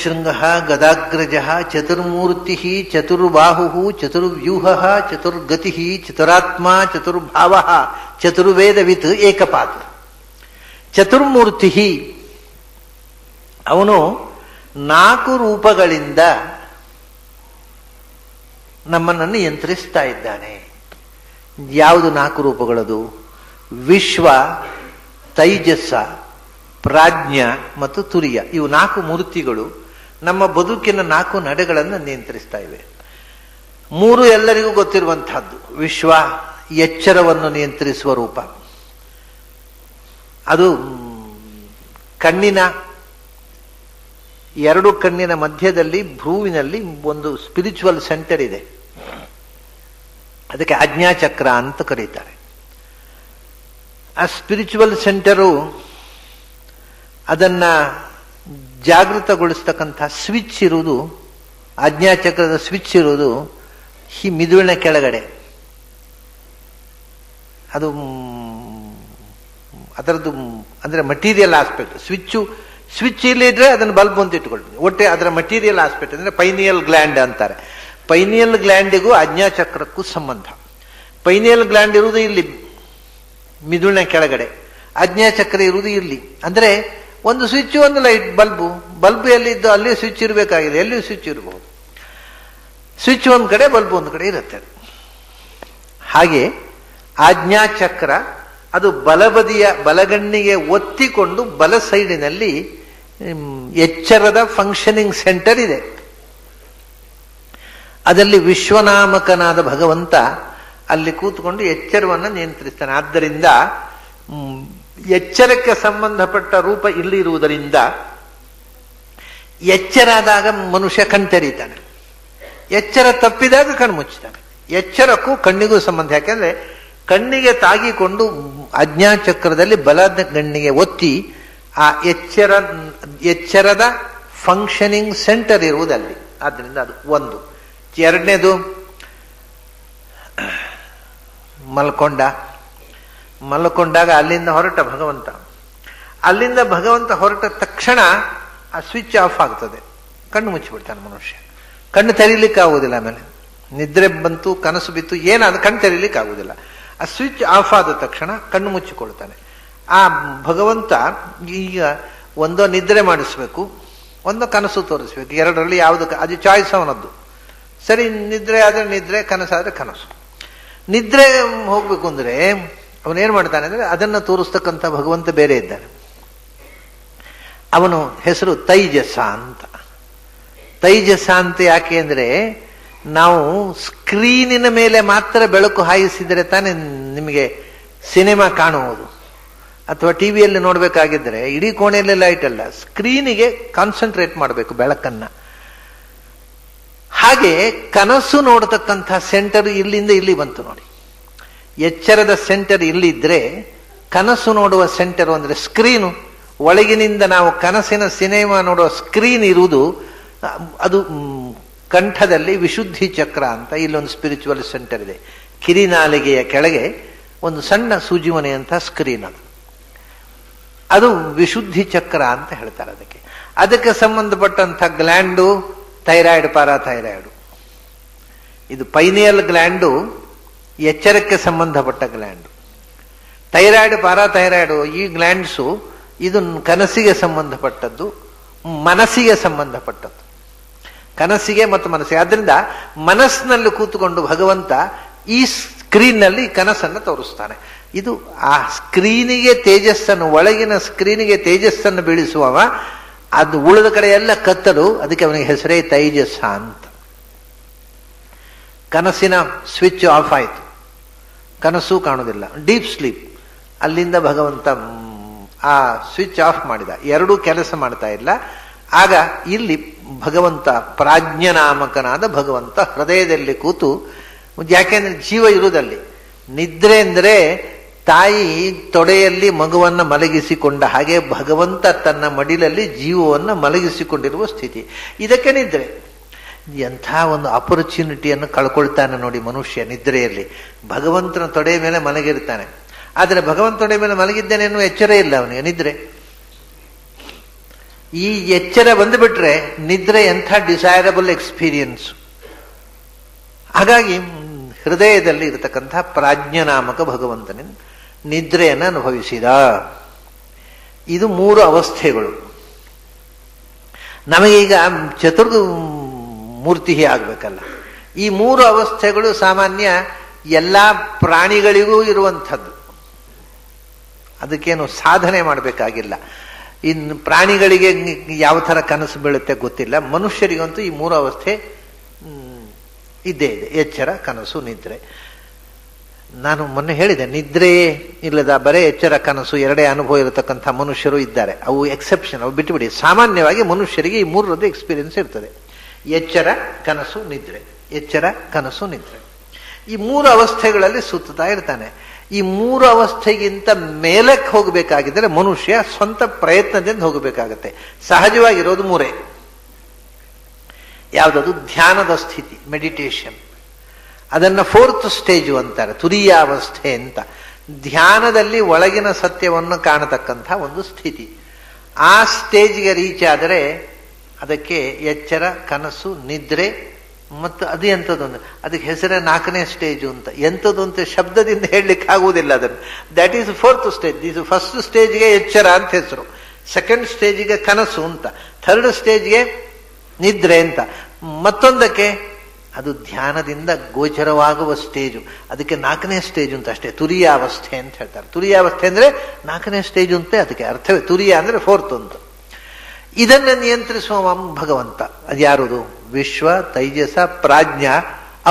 ಶೃಂಗ ಗದಾಗ್ರಜ ಚತುರ್ಮೂರ್ತಿ ಚತುರ್ಬಾಹು ಚತುರ್ವ್ಯೂಹ ಚತುರ್ಗತಿ ಚತುರಾತ್ಮ ಚತುರ್ಭಾವ ಚತುರ್ವೇದವಿತ್ ಏಕಪಾತ್. ಚತುರ್ಮೂರ್ತಿ ಅವನು 4 ರೂಪಗಳಿಂದ ನಮ್ಮನ್ನು ನಿಯಂತ್ರಿಸ್ತಾ ಇದ್ದಾನೆ. ಯಾವುದು 4 ರೂಪಗಳದು? ವಿಶ್ವ, ತೈಜಸ್ಸ, ಪ್ರಾಜ್ಞ ಮತ್ತು ತುರಿಯ. ಇವು 4 ಮೂರ್ತಿಗಳು ನಮ್ಮ ಬದುಕಿನ 4 ನಡೆಗಳನ್ನು ನಿಯಂತ್ರಿಸ್ತಾ ಇವೆ. 3 ಎಲ್ಲರಿಗೂ ಗೊತ್ತಿರುವಂತಹದ್ದು. ವಿಶ್ವ ಎಚ್ಚರವನ್ನು ನಿಯಂತ್ರಿಸುವ ರೂಪ. ಅದು ಕಣ್ಣಿನ 2 ಕಣ್ಣಿನ ಮಧ್ಯದಲ್ಲಿ ಭ್ರೂವಿನಲ್ಲಿ ಒಂದು ಸ್ಪಿರಿಚುವಲ್ ಸೆಂಟರ್ ಇದೆ. ಅದಕ್ಕೆ ಆಜ್ಞಾಚಕ್ರ ಅಂತ ಕರೀತಾರೆ. ಆ ಸ್ಪಿರಿಚುವಲ್ ಸೆಂಟರು ಅದನ್ನ ಜಾಗೃತಗೊಳಿಸ್ತಕ್ಕಂಥ ಸ್ವಿಚ್ ಇರುವುದು, ಆಜ್ಞಾಚಕ್ರದ ಸ್ವಿಚ್ ಇರುವುದು ಈ ಮಿದುಳಿನ ಕೆಳಗಡೆ. ಅದು ಅದರದ್ದು ಅಂದ್ರೆ ಮಟೀರಿಯಲ್ ಆಸ್ಪೆಕ್ಟ್. ಸ್ವಿಚ್ ಇಲ್ಲಿದ್ರೆ ಅದನ್ನು ಬಲ್ಬ್ ಅಂತ ಇಟ್ಕೊಳ್ತೀವಿ. ಒಟ್ಟೆ ಅದರ ಮಟೀರಿಯಲ್ ಆಸ್ಪೆಕ್ಟ್ ಅಂದ್ರೆ ಪೈನಿಯಲ್ ಗ್ಲ್ಯಾಂಡ್ ಅಂತಾರೆ. ಪೈನಿಯಲ್ ಗ್ಲ್ಯಾಂಡಿಗೂ ಆಜ್ಞಾಚಕ್ರಕ್ಕೂ ಸಂಬಂಧ. ಪೈನಿಯಲ್ ಗ್ಲ್ಯಾಂಡ್ ಇರುವುದು ಇಲ್ಲಿ ಮಿದುಳಿನ ಕೆಳಗಡೆ, ಆಜ್ಞಾಚಕ್ರ ಇರುವುದು ಇಲ್ಲಿ. ಅಂದ್ರೆ ಒಂದು ಸ್ವಿಚ್, ಒಂದು ಲೈಟ್, ಬಲ್ಬ್ ಎಲ್ಲಿದ್ದು ಅಲ್ಲಿ ಸ್ವಿಚ್ ಇರಬೇಕಾಗಿದೆ. ಎಲ್ಲಿಯೂ ಸ್ವಿಚ್ ಇರಬಹುದು. ಸ್ವಿಚ್ ಒಂದು ಕಡೆ, ಬಲ್ಬ್ ಒಂದು ಕಡೆ ಇರುತ್ತೆ. ಹಾಗೆ ಆಜ್ಞಾಚಕ್ರ ಅದು ಬಲಬದಿಯ ಬಲಗಣ್ಣಿಗೆ ಒತ್ತಿಕೊಂಡು ಬಲ ಸೈಡಿನಲ್ಲಿ ಎಚ್ಚರದ ಫಂಕ್ಷನಿಂಗ್ ಸೆಂಟರ್ ಇದೆ. ಅದರಲ್ಲಿ ವಿಶ್ವನಾಮಕನಾದ ಭಗವಂತ ಅಲ್ಲಿ ಕೂತ್ಕೊಂಡು ಎಚ್ಚರವನ್ನು ನಿಯಂತ್ರಿಸ್ತಾನೆ. ಆದ್ದರಿಂದ ಎಚ್ಚರಕ್ಕೆ ಸಂಬಂಧಪಟ್ಟ ರೂಪ ಇಲ್ಲಿ ಇರುವುದರಿಂದ ಎಚ್ಚರಾದಾಗ ಮನುಷ್ಯ ಕಣ್ತೆರೀತಾನೆ, ಎಚ್ಚರ ತಪ್ಪಿದಾಗ ಕಣ್ಣು ಮುಚ್ಚುತ್ತಾನೆ. ಎಚ್ಚರಕ್ಕೂ ಕಣ್ಣಿಗೂ ಸಂಬಂಧ. ಯಾಕೆಂದ್ರೆ ಕಣ್ಣಿಗೆ ತಾಗಿಕೊಂಡು ಆಜ್ಞಾಚಕ್ರದಲ್ಲಿ ಬಲದ ಗಣ್ಣಿಗೆ ಒತ್ತಿ ಆ ಎಚ್ಚರದ ಫಂಕ್ಷನಿಂಗ್ ಸೆಂಟರ್ ಇರುವುದಲ್ಲಿ. ಆದ್ದರಿಂದ ಅದು ಒಂದು. ಎರಡನೇದು ಮಲ್ಕೊಂಡಾಗ ಅಲ್ಲಿಂದ ಹೊರಟ ಹೊರಟ ತಕ್ಷಣ ಆ ಸ್ವಿಚ್ ಆಫ್ ಆಗ್ತದೆ. ಕಣ್ಣು ಮುಚ್ಚಿಬಿಡ್ತಾನೆ ಮನುಷ್ಯ. ಕಣ್ಣು ತೆರೀಲಿಕ್ಕೆ ಆಗುವುದಿಲ್ಲ. ಆಮೇಲೆ ನಿದ್ರೆ ಬಂತು, ಕನಸು ಬಿತ್ತು, ಏನಾದ ಕಣ್ಣು ತೆರೀಲಿಕ್ಕೆ ಆಗುವುದಿಲ್ಲ. ಆ ಸ್ವಿಚ್ ಆಫ್ ಆದ ತಕ್ಷಣ ಕಣ್ಣು ಮುಚ್ಚಿಕೊಳ್ತಾನೆ. ಆ ಭಗವಂತ ಈಗ ಒಂದೋ ನಿದ್ರೆ ಮಾಡಿಸ್ಬೇಕು, ಒಂದೋ ಕನಸು ತೋರಿಸ್ಬೇಕು. ಎರಡರಲ್ಲಿ ಯಾವುದು, ಅದು ಚಾಯ್ಸ್ ಅವನದ್ದು. ಸರಿ, ನಿದ್ರೆ ಆದ್ರೆ ನಿದ್ರೆ, ಕನಸಾದ್ರೆ ಕನಸು. ನಿದ್ರೆ ಹೋಗ್ಬೇಕು ಅಂದ್ರೆ ಅವನೇನ್ ಮಾಡ್ತಾನೆ ಅಂದ್ರೆ ಅದನ್ನ ತೋರಿಸ್ತಕ್ಕಂಥ ಭಗವಂತ ಬೇರೆ ಇದ್ದಾನೆ. ಅವನು ಹೆಸರು ತೈಜಸ ಅಂತ. ತೈಜಸ ಅಂತ ಯಾಕೆ ಅಂದ್ರೆ ನಾವು ಸ್ಕ್ರೀನಿನ ಮೇಲೆ ಮಾತ್ರ ಬೆಳಕು ಹಾಯಿಸಿದರೆ ತಾನೇ ನಿಮಗೆ ಸಿನಿಮಾ ಕಾಣುವುದು. ಅಥವಾ ಟಿವಿಯಲ್ಲಿ ನೋಡ್ಬೇಕಾಗಿದ್ರೆ ಇಡೀ ಕೋಣೆಯಲ್ಲಿ ಲೈಟ್ ಅಲ್ಲ, ಸ್ಕ್ರೀನಿಗೆ ಕಾನ್ಸಂಟ್ರೇಟ್ ಮಾಡಬೇಕು ಬೆಳಕನ್ನ. ಹಾಗೆ ಕನಸು ನೋಡತಕ್ಕಂಥ ಸೆಂಟರ್ ಇಲ್ಲಿಂದ ಇಲ್ಲಿ ಬಂತು ನೋಡಿ. ಎಚ್ಚರದ ಸೆಂಟರ್ ಇಲ್ಲಿದ್ರೆ ಕನಸು ನೋಡುವ ಸೆಂಟರ್ ಅಂದ್ರೆ ಸ್ಕ್ರೀನು, ಒಳಗಿನಿಂದ ನಾವು ಕನಸಿನ ಸಿನಿಮಾ ನೋಡುವ ಸ್ಕ್ರೀನ್ ಇರುವುದು ಅದು ಕಂಠದಲ್ಲಿ ವಿಶುದ್ಧಿ ಚಕ್ರ ಅಂತ ಇಲ್ಲೊಂದು ಸ್ಪಿರಿಚುವಲ್ ಸೆಂಟರ್ ಇದೆ. ಕಿರಿನಾಲಿಗೆಯ ಕೆಳಗೆ ಒಂದು ಸಣ್ಣ ಸೂಜಿಮನೆಯಂತಹ ಸ್ಕ್ರೀನ್ ಅದು ವಿಶುದ್ಧಿ ಚಕ್ರ ಅಂತ ಹೇಳ್ತಾರೆ. ಅದಕ್ಕೆ ಸಂಬಂಧಪಟ್ಟಂಥ ಗ್ಲ್ಯಾಂಡು ಥೈರಾಯ್ಡ್, ಪ್ಯಾರಾಥೈರಾಯ್ಡ್. ಇದು ಪೈನಿಯಲ್ ಗ್ಲ್ಯಾಂಡು ಎಚ್ಚರಕ್ಕೆ ಸಂಬಂಧಪಟ್ಟ ಗ್ಲ್ಯಾಂಡು. ಥೈರಾಯ್ಡ್, ಪ್ಯಾರಾಥೈರಾಯ್ಡ್ ಈ ಗ್ಲ್ಯಾಂಡ್ಸು ಇದು ಕನಸಿಗೆ ಸಂಬಂಧಪಟ್ಟದ್ದು, ಮನಸ್ಸಿಗೆ ಸಂಬಂಧಪಟ್ಟದ್ದು. ಕನಸಿಗೆ ಮತ್ತು ಮನಸ್ಸಿಗೆ. ಆದ್ರಿಂದ ಮನಸ್ಸಿನಲ್ಲಿ ಕೂತುಕೊಂಡು ಭಗವಂತ ಈ ಸ್ಕ್ರೀನ್ನಲ್ಲಿ ಕನಸನ್ನು ತೋರಿಸ್ತಾನೆ. ಇದು ಆ ಸ್ಕ್ರೀನಿಗೆ ತೇಜಸ್ಸನ್ನು, ಒಳಗಿನ ಸ್ಕ್ರೀನಿಗೆ ತೇಜಸ್ಸನ್ನು ಬೀಳಿಸುವವ. ಅದು ಉಳಿದ ಕಡೆ ಎಲ್ಲ ಕತ್ತಲು. ಅದಕ್ಕೆ ಅವನಿಗೆ ಹೆಸರೇ ತೈಜಸ್ಸ ಅಂತ. ಕನಸಿನ ಸ್ವಿಚ್ ಆಫ್ ಆಯಿತು, ಕನಸು ಕಾಣುವುದಿಲ್ಲ, ಡೀಪ್ ಸ್ಲೀಪ್. ಅಲ್ಲಿಂದ ಭಗವಂತ ಆ ಸ್ವಿಚ್ ಆಫ್ ಮಾಡಿದ. ಎರಡೂ ಕೆಲಸ ಮಾಡ್ತಾ ಇಲ್ಲ. ಆಗ ಇಲ್ಲಿ ಭಗವಂತ ಪ್ರಾಜ್ಞನಾಮಕನಾದ ಭಗವಂತ ಹೃದಯದಲ್ಲಿ ಕೂತು, ಯಾಕೆಂದ್ರೆ ಜೀವ ಇರುವುದಲ್ಲಿ. ನಿದ್ರೆ ಅಂದ್ರೆ ತಾಯಿ ತೊಡೆಯಲ್ಲಿ ಮಗುವನ್ನ ಮಲಗಿಸಿಕೊಂಡ ಹಾಗೆ ಭಗವಂತ ತನ್ನ ಮಡಿಲಲ್ಲಿ ಜೀವವನ್ನ ಮಲಗಿಸಿಕೊಂಡಿರುವ ಸ್ಥಿತಿ. ಇದಕ್ಕೆ ನಿದ್ರೆ. ಎಂಥ ಒಂದು ಆಪರ್ಚುನಿಟಿಯನ್ನು ಕಳ್ಕೊಳ್ತಾನೆ ನೋಡಿ ಮನುಷ್ಯ ನಿದ್ರೆಯಲ್ಲಿ. ಭಗವಂತನ ತೊಡೆಯ ಮೇಲೆ ಮಲಗಿರ್ತಾನೆ, ಆದರೆ ಭಗವಂತ ತೊಡೆಯ ಮೇಲೆ ಮಲಗಿದ್ದೇನೆ ಎನ್ನುವ ಎಚ್ಚರ ಇಲ್ಲ ಅವನಿಗೆ. ನಿದ್ರೆ ಈ ಎಚ್ಚರ ಬಂದುಬಿಟ್ರೆ ನಿದ್ರೆ ಎಂಥ ಡಿಸೈರಬಲ್ ಎಕ್ಸ್ಪೀರಿಯನ್ಸ್. ಹಾಗಾಗಿ ಹೃದಯದಲ್ಲಿ ಇರತಕ್ಕಂಥ ಪ್ರಾಜ್ಞನಾಮಕ ಭಗವಂತನಿಂದ ನಿದ್ರೆಯನ್ನು ಅನುಭವಿಸಿದ. ಇದು 3 ಅವಸ್ಥೆಗಳು. ನಮಗೀಗ ಚತುರ್ಮೂರ್ತಿ ಆಗಬೇಕಲ್ಲ. ಈ 3 ಅವಸ್ಥೆಗಳು ಸಾಮಾನ್ಯ ಎಲ್ಲ ಪ್ರಾಣಿಗಳಿಗೂ ಇರುವಂಥದ್ದು. ಅದಕ್ಕೇನು ಸಾಧನೆ ಮಾಡಬೇಕಾಗಿಲ್ಲ. ಇನ್ನು ಪ್ರಾಣಿಗಳಿಗೆ ಯಾವ ಥರ ಕನಸು ಬೀಳುತ್ತೆ ಗೊತ್ತಿಲ್ಲ. ಮನುಷ್ಯರಿಗಂತೂ ಈ 3 ಅವಸ್ಥೆ ಇದ್ದೇ ಇದೆ: ಎಚ್ಚರ, ಕನಸು, ನಿದ್ರೆ. ನಾನು ಮೊನ್ನೆ ಹೇಳಿದೆ, ನಿದ್ರೆ ಇಲ್ಲದ ಬರೇ ಎಚ್ಚರ ಕನಸು ಎರಡೇ ಅನುಭವ ಇರತಕ್ಕಂಥ ಮನುಷ್ಯರು ಇದ್ದಾರೆ. ಅವು ಎಕ್ಸೆಪ್ಷನ್, ಅವು ಬಿಟ್ಟುಬಿಡಿ. ಸಾಮಾನ್ಯವಾಗಿ ಮನುಷ್ಯರಿಗೆ ಈ 3ರದ್ದು ಎಕ್ಸ್ಪೀರಿಯನ್ಸ್ ಇರ್ತದೆ: ಎಚ್ಚರ, ಕನಸು, ನಿದ್ರೆ. ಎಚ್ಚರ, ಕನಸು, ನಿದ್ರೆ. ಈ 3 ಅವಸ್ಥೆಗಳಲ್ಲಿ ಸುತ್ತಾ ಇರ್ತಾನೆ. ಈ 3 ಅವಸ್ಥೆಗಿಂತ ಮೇಲಕ್ಕೆ ಹೋಗಬೇಕಾಗಿದ್ದರೆ ಮನುಷ್ಯ ಸ್ವಂತ ಪ್ರಯತ್ನದಿಂದ ಹೋಗಬೇಕಾಗತ್ತೆ. ಸಹಜವಾಗಿರೋದು 3. ಯಾವುದದು? ಧ್ಯಾನದ ಸ್ಥಿತಿ, ಮೆಡಿಟೇಷನ್. ಅದನ್ನು 4th ಸ್ಟೇಜು ಅಂತಾರೆ, ತುರೀಯಾವಸ್ಥೆ ಅಂತ. ಧ್ಯಾನದಲ್ಲಿ ಒಳಗಿನ ಸತ್ಯವನ್ನು ಕಾಣತಕ್ಕಂಥ ಒಂದು ಸ್ಥಿತಿ. ಆ ಸ್ಟೇಜ್ಗೆ ರೀಚ್ ಆದರೆ ಅದಕ್ಕೆ ಎಚ್ಚರ, ಕನಸು, ನಿದ್ರೆ ಮತ್ತು ಅದು ಎಂಥದ್ದೊಂದು, ಅದಕ್ಕೆ ಹೆಸರೇ 4ನೇ ಸ್ಟೇಜು ಅಂತ. ಎಂಥದ್ದು ಅಂತ ಶಬ್ದದಿಂದ ಹೇಳಲಿಕ್ಕೆ ಆಗುವುದಿಲ್ಲ ಅದನ್ನು. That is 4th stage. ಇದು 1st ಸ್ಟೇಜ್ಗೆ ಎಚ್ಚರ ಅಂತ ಹೆಸರು, 2nd ಸ್ಟೇಜಿಗೆ ಕನಸು ಅಂತ, 3rd ಸ್ಟೇಜ್ಗೆ ನಿದ್ರೆ ಅಂತ, ಮತ್ತೊಂದಕ್ಕೆ ಅದು ಧ್ಯಾನದಿಂದ ಗೋಚರವಾಗುವ ಸ್ಟೇಜು. ಅದಕ್ಕೆ 4ನೇ ಸ್ಟೇಜು ಅಂತ ಅಷ್ಟೇ, ತುರೀಯಾವಸ್ಥೆ ಅಂತ ಹೇಳ್ತಾರೆ. ತುರೀಯಾವಸ್ಥೆ ಅಂದರೆ 4ನೇ ಸ್ಟೇಜು ಅಂತ ಅದಕ್ಕೆ ಅರ್ಥವೇ. ತುರೀಯ ಅಂದರೆ 4th ಅಂತ. ಇದನ್ನು ನಿಯಂತ್ರಿಸುವ ಭಗವಂತ. ಅದ್ಯಾರುದು? ವಿಶ್ವ, ತೈಜಸ, ಪ್ರಾಜ್ಞ.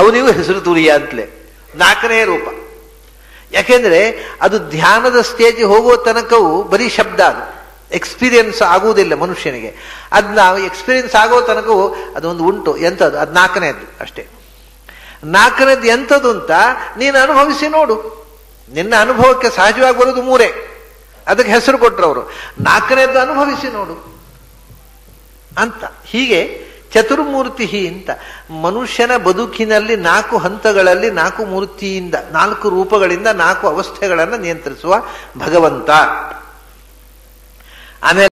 ಅವನಿಗೂ ಹೆಸರು ತುರಿಯ ಅಂತಲೇ, 4ನೇ ರೂಪ. ಯಾಕೆಂದ್ರೆ ಅದು ಧ್ಯಾನದ ಸ್ಟೇಜ್ ಹೋಗುವ ತನಕವೂ ಬರೀ ಶಬ್ದ, ಅದು ಎಕ್ಸ್ಪೀರಿಯನ್ಸ್ ಆಗುವುದಿಲ್ಲ ಮನುಷ್ಯನಿಗೆ. ಅದನ್ನ ಎಕ್ಸ್ಪೀರಿಯನ್ಸ್ ಆಗೋ ತನಕವೂ ಅದೊಂದು ಉಂಟು. ಎಂಥದ್ದು? ಅದು 4ನೇದ್ದು ಅಷ್ಟೇ. 4ನೇದ್ದು ಎಂಥದ್ದು ಅಂತ ನೀನು ಅನುಭವಿಸಿ ನೋಡು. ನಿನ್ನ ಅನುಭವಕ್ಕೆ ಸಹಜವಾಗಿ ಬರೋದು 3. ಅದಕ್ಕೆ ಹೆಸರು ಕೊಟ್ಟರು ಅವರು. 4ನೇದ್ದು ಅನುಭವಿಸಿ ನೋಡು ಅಂತ. ಹೀಗೆ ಚತುರ್ಮೂರ್ತಿ ಅಂತ ಮನುಷ್ಯನ ಬದುಕಿನಲ್ಲಿ 4 ಹಂತಗಳಲ್ಲಿ 4 ಮೂರ್ತಿಯಿಂದ, 4 ರೂಪಗಳಿಂದ 4 ಅವಸ್ಥೆಗಳನ್ನು ನಿಯಂತ್ರಿಸುವ ಭಗವಂತ. ಆಮೇಲೆ